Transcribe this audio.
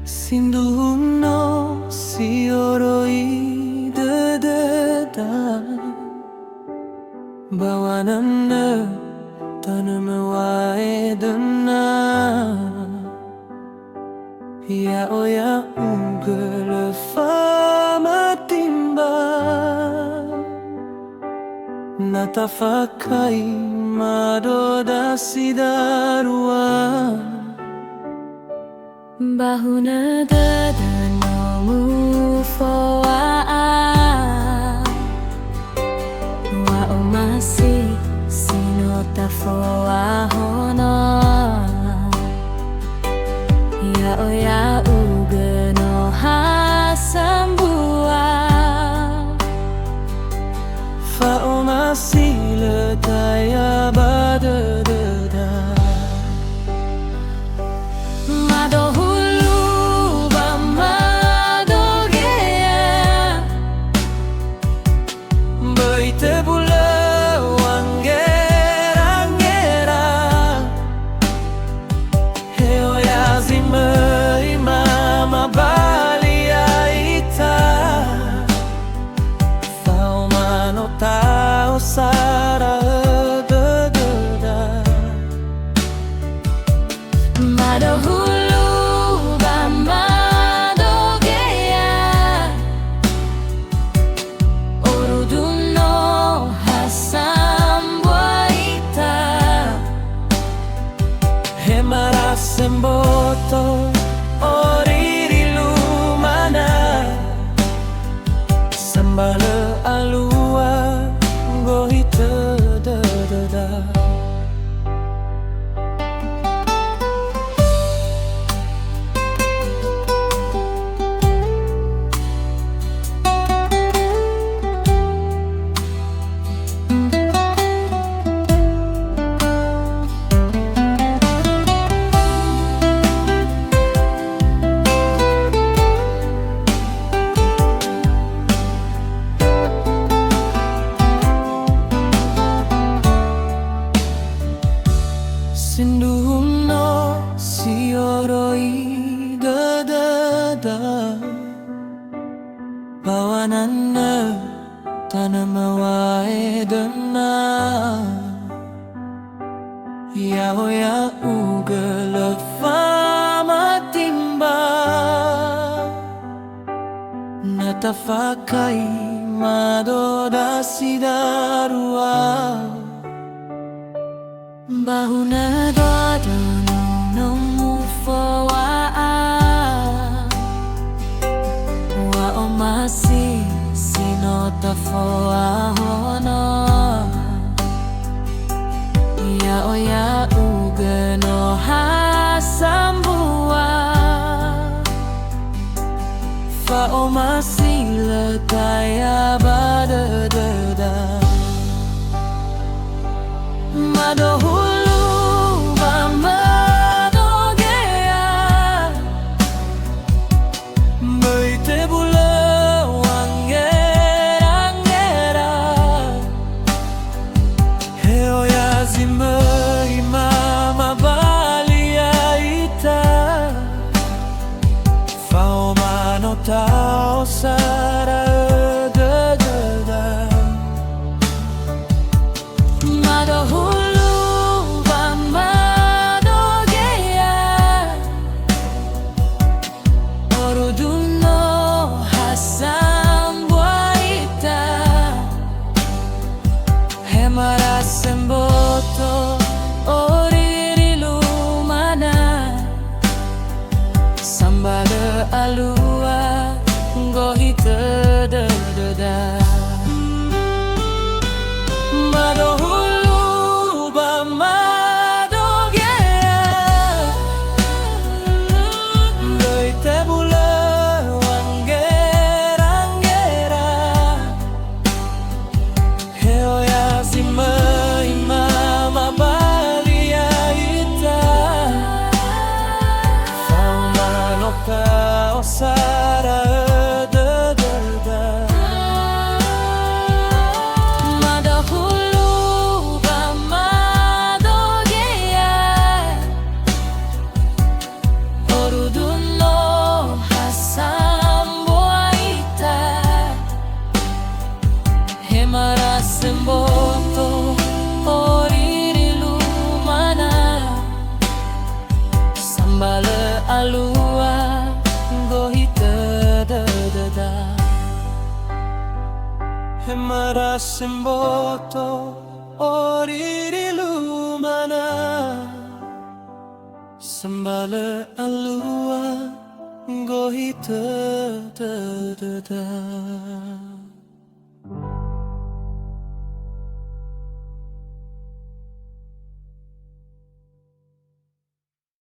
Sinduhno sioroi dededa bawanana tanamawae dena ya oya ugele fama timba natafakai madoda sidarua Bahuna dadanomu foa'a Wa omasi sinota foa hono Ya oya ugeno hasambua Fa omasi letaya badadada Sara dededa Madahulu bamadogea Oruduno hasambuaita Hemara semboto oriri lumana Sambale alua gohita da. Sinduhno sioroi dededa bawanana tanamawae dena ya oya ugele fama timba natafakai madoda sidarua Bahuna dadanomu foa'a Wa omasi sinota foa hono Ya oya ugeno hasambua Fa omasi letaya badadada Madohulu bamadogea Meite bule wangera Heo ya zime imama balia ita Fao mano tao sara dededa Madohulu bamadogea Oruduno hasambuaita Hemara semboto oriri lumana Sambale alua gohita dededa Madohulu bamadogea Leite bule alua gohi tadadada. Hemara semboto oriri lumana, sembala alua gohi tadadada.